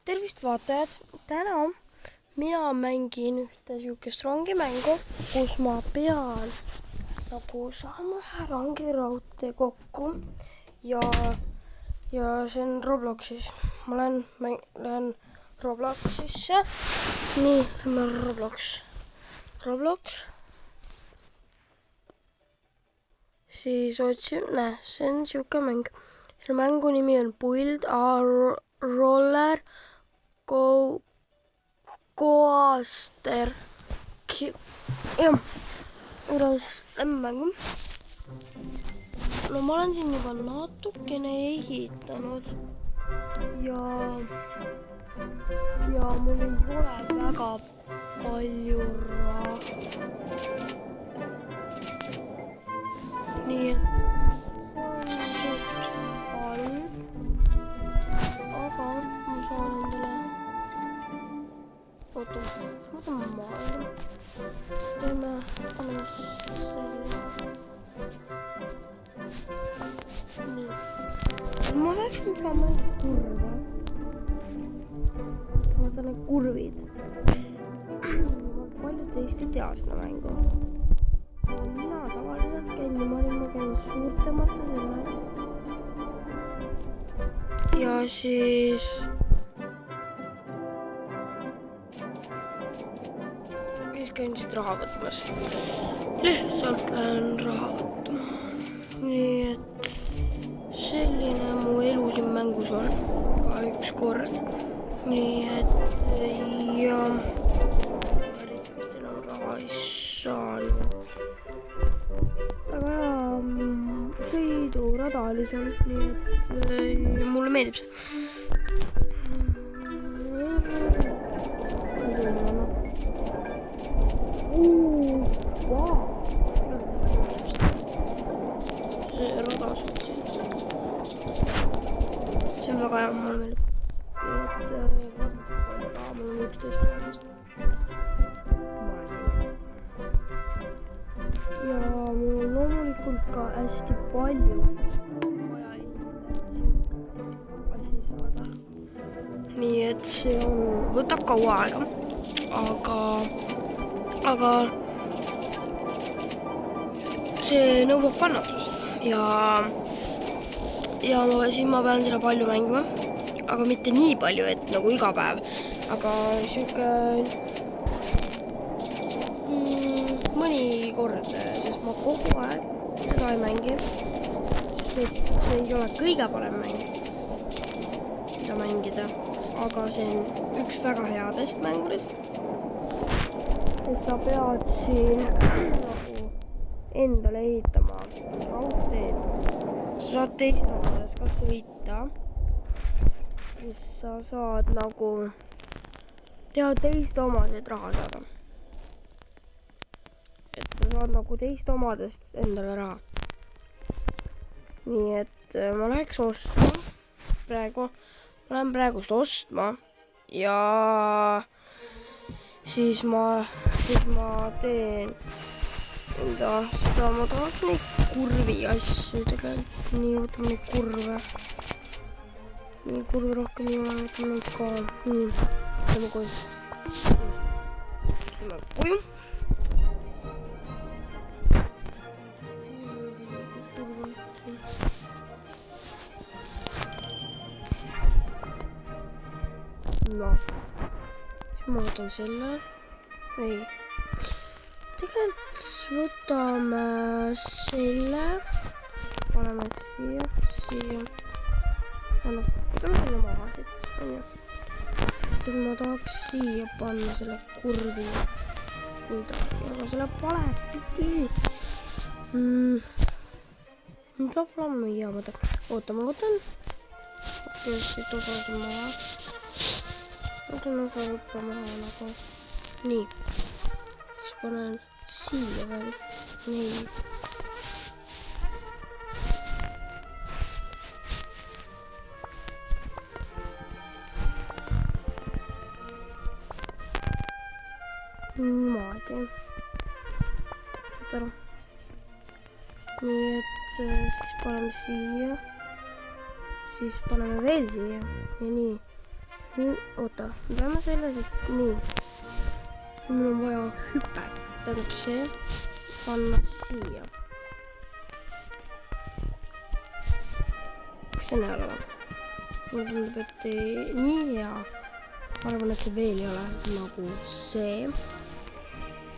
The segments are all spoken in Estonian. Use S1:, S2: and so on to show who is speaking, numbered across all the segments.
S1: Tervist vaatajad! Täna mina mängin ühte siukest rongimängu, kus ma pean nagu saama ühe rongiraudtee kokku ja see on Robloxis. Ma lähen Robloxisse. Nii, lähme Roblox. Siis otsime, see on siuke mäng. Selle mängu nimi on Build a Roller Coaster. Jah, kuidas lähme mängu. No ma olen siin juba natukene ehitanud ja mul ei ole väga palju raha. Nii et aga ma saan endale maailma. Paneme selle. Nii. Ma peaksin saama kurve. Vaata need kurvid. Paljud teist ei tea seda mängu. Mina tavaliselt käin niimoodi, ma käin suurtemate selle. Ja siis käin siit raha võtmas. Lihtsalt lähen raha võtma. Nii et selline mu elu siin mängus on ka üks kord. Nii et ja vist enam raha ei saanud. Aga sõidurada oli seal, nii et mulle meeldib see. See rada see on väga hea, mulle meeldib. Mul on 11 päevast. Ja mul on loomulikult ka hästi palju vaja asi saada. Nii et see võtab kaua aega, aga see nõuab kannatust ja ma pean seda palju mängima, aga mitte nii palju, et nagu iga päev, aga siuke mõni kord, sest ma kogu aeg seda ei mängi, sest et see ei ole kõige parem mäng, mida mängida, aga see on üks väga headest mängudest. Sa pead siin nagu endale ehitama raudteed. Sa saad teist omades ka sõita, kus sa saad nagu teha teist omadest raha saada. Et sa saad nagu teist omadest endale raha. Nii et ma läheks ostma praegu. Ma lähen praegust ostma ja siis ma teen enda seda, ma tahaks neid kurvi asju tegelikult. Nii, võtame neid kurve. Nii kurve rohkem ei ole, võtame neid ka. Nii, võtame koju. Võtame koju. No, siis ma võtan selle. Ei. Tegelikult võtame selle. Paneme siia. Võtame selle maha siit. Siis ma tahaks siia panna selle kurvi. Kuidagi, aga selle palepidi. Peab olema hea mõte. Oota, ma võtan. Siit osasi maha. Võtan aga võtta maha nagu. Nii. Siis panen siia veel neid. Niimoodi. Nii et siis paneme siia. Siis paneme veel siia. Ja nii. nii, oota, me peame selles, et nii. Mul on vaja hüpet, tähendab see panna siia. Kas see näe ole? Mulle tundub, et nii hea. Ma arvan, et see veel ei ole nagu see.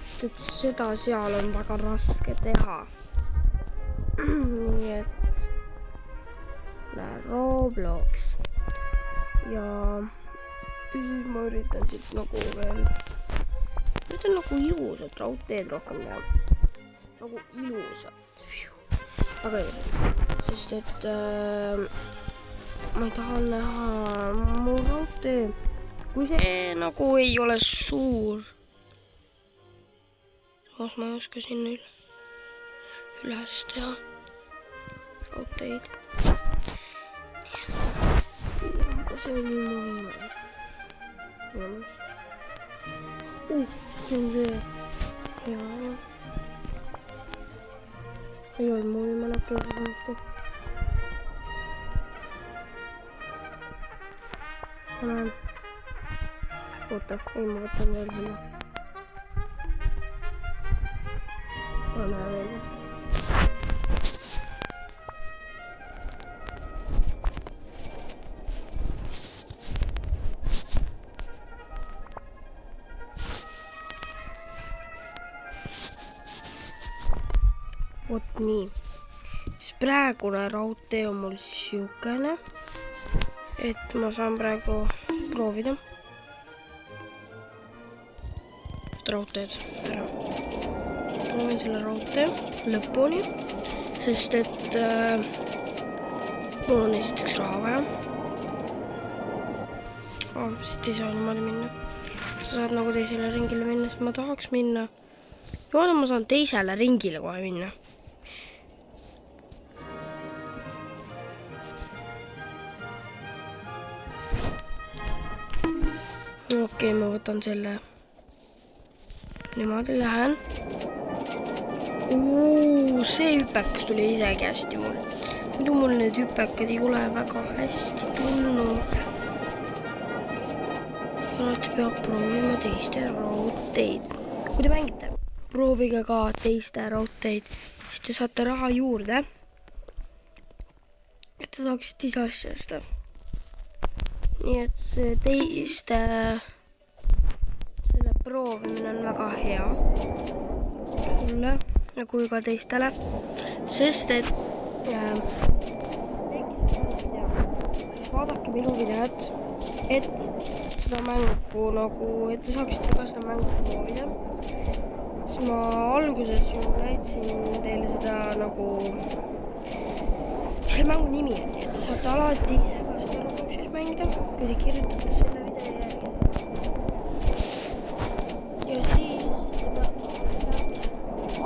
S1: Sest et seda seal on väga raske teha. Nii et Roblox. Ja siis ma üritan siit nagu veel. Üritan nagu ilusat raudteed rohkem teha. Nagu ilusat. Aga ilusat. Sest et ma ei taha näha mu raudtee. Kui see nagu ei ole suur. Samas ma ei oska sinna üles teha raudteid. See oli mu viimane. See on see. Hea. Ei olnud mu viimane aktiivselt. Ma näen. Oota, ei ma võtan veel sinna. Ma näen veel. Vot nii. Siis praegune raudtee on mul siukene, et ma saan praegu proovida raudteed ära. Proovin selle raudtee lõpuni, sest et mul on esiteks raha vaja. Siit ei saa niimoodi minna. Sa saad nagu teisele ringile minna, sest ma tahaks minna. Joona, ma saan teisele ringile kohe minna. Okei, ma võtan selle. Niimoodi lähen. See hüpekas tuli isegi hästi mul. Muidu mul need hüpekad ei ole väga hästi tulnud. Alati peab proovima teiste raudteid. Kui te mängite, proovige ka teiste raudteid, siis te saate raha juurde. Et te saaksite ise asja seda. Nii et see teiste selle proovimine on väga hea mulle ja kui ka teistele, sest et vaadake minu videot, et seda mängu nagu, et te saaksite ka seda mängu proovida. Siis ma alguses ju näitasin teile seda nagu, mis selle mängu nimi on, et te saate alati ise mängida, kui te kirjutate selle video järgi. Ja siis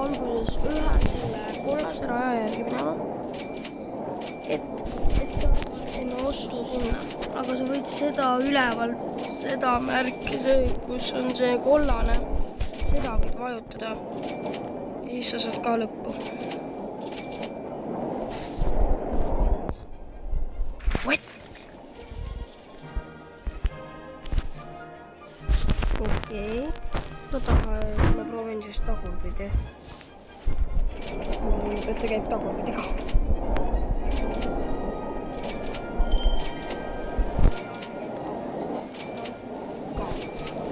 S1: alguses ühe selle kollase raja järgi minema, et sinna ostu sinna. Aga sa võid seda üleval, seda märki, see, kus on see kollane, seda võid vajutada. Ja siis sa saad ka lõppu. Okei. Ma proovin siis tagurpidi. Et see käib tagurpidi ka.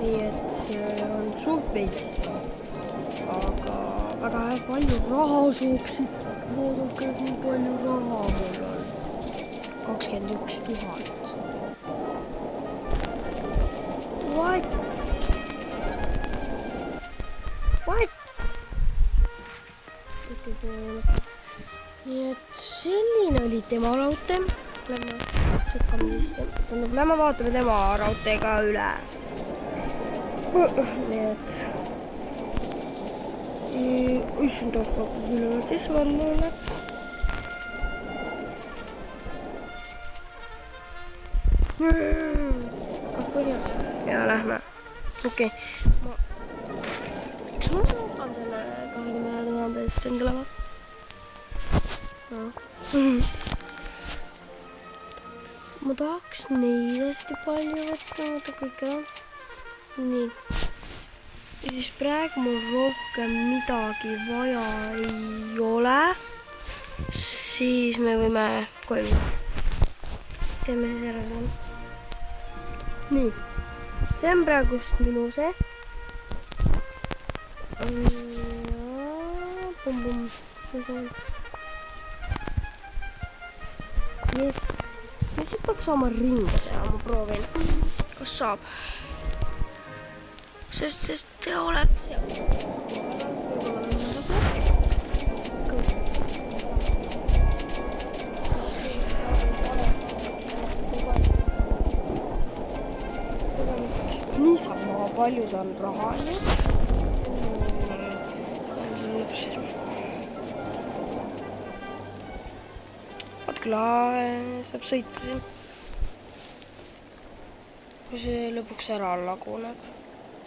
S1: Nii et see on suht veidi. Aga väga palju raha sooksid. Vaadake, kui palju raha mul on. 21 000. What? Nii et selline oli tema raudtee. Lähme vaatame tema raudtee ka üle. Nii et issand hakkab üle tisvad mulle. Kas põhjad? Ja lähme. Okei. Kas ma ostan selle 20 000 eest endale või? Ma tahaks neid hästi palju võtta, vaata kõike. Nii. Ja siis praegu mul rohkem midagi vaja ei ole. Siis me võime koju minna. Teeme siis ära. Nii. See on praegust minu see. Pum-pum. Yes. Nüüd siis peaks saama ringi teha, ma proovin. Kas saab? Sest see oleks ja. Nii sama palju saan raha. Saab sõita siin. Kui see lõpuks ära laguneb.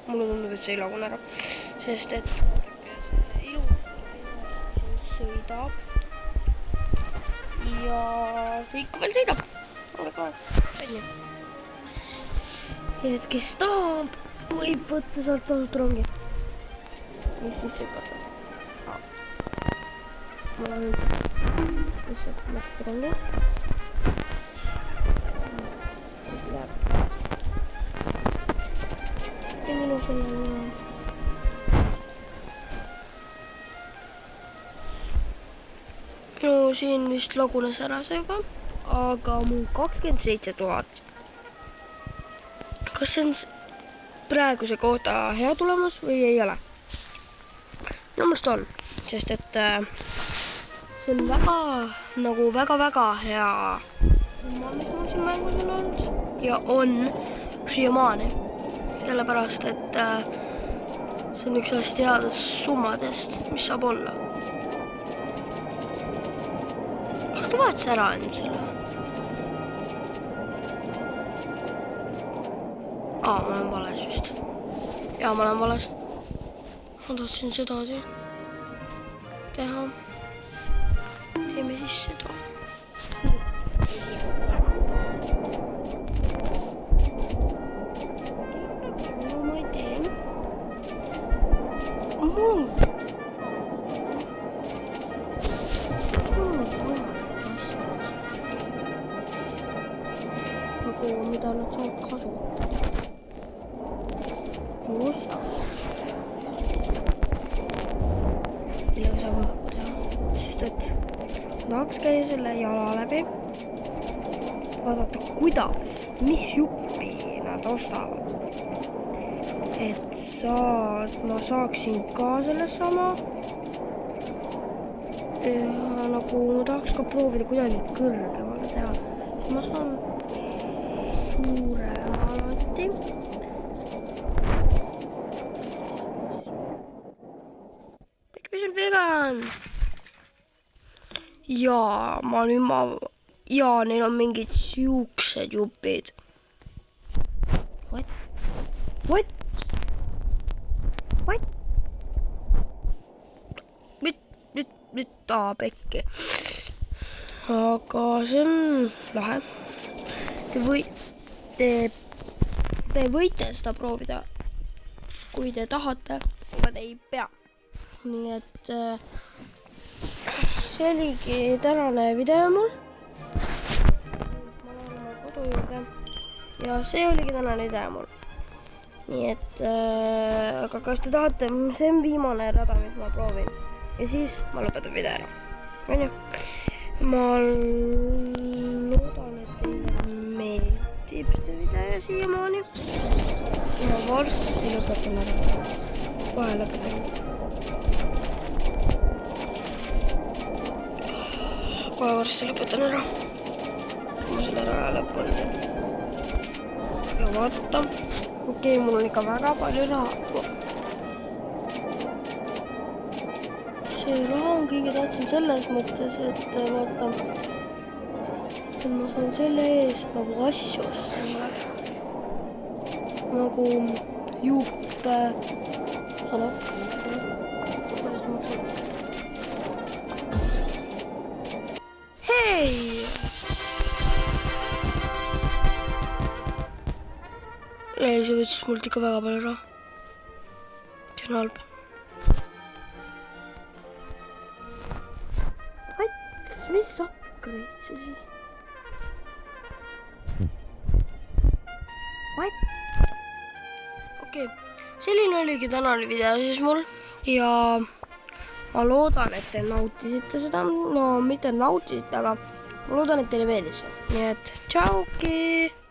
S1: Mulle tundub, et see ei lagune ära. Sest et ilu sõidab. Ja see ikka veel sõidab. Et kes tahab, võib võtta sealt tasuta rongi. Ja siis sõidab. Ma olen lihtsalt mõtled rongi. Ja minu selle no siin vist lagunes ära see juba, aga mul 27 000. Kas see on praeguse kohta hea tulemus või ei ole? Minu meelest on, sest et see on väga hea summa, mis mul siin mängus on olnud ja on siiamaani. Sellepärast, et see on üks hästi headest summadest, mis saab olla. Kas ta vahetas ära enda selle? Ma olen vales vist. Jaa, ma olen vales. Ma tahtsin seda teha. Teeme siis seda. Ma ei tee. Nagu mida nad saavad kasutada. Just. Millega saab õhkuda. Sest et tahaks käia selle jala läbi. Vaadata, kuidas, mis juppi nad ostavad. Et ma saaksin ka sellest sama. Ja nagu ma tahaks ka proovida kuidagi kõrgemale teha. Siis ma saan suurema alati. Mis on vegan? Ja neil on mingid siuksed jupid. What? Nüüd pekki. Aga see on lahe. Te võite seda proovida, kui te tahate, aga te ei pea. Nii et see oligi tänane video mul. Ma lähen oma kodu juurde. Ja see oligi tänane video mul. Nii et, aga kas te tahate, see on viimane rada, mis ma proovin. Ja siis ma lõpetan video ära. Onju? Ma loodan, et teile meeldib see video siiamaani. Ja varsti lõpetan ära. Kohe lõpetan. Kohe varsti lõpetan ära. Ma selle ära lõpetan. Ja vaata. Okei, mul on ikka väga palju raha. See raha on kõige tähtsam selles mõttes, et vaata, et ma saan selle eest nagu asju osta. Nagu juupe. Hei! ei, see võttis mult ikka väga palju raha. See on halb. Mis sakreid see siis? Okei, selline oligi tänane video siis mul ja ma loodan, et te nautisite seda. No mitte nautisite, aga ma loodan, et teile meeldis. Nii et tšauki!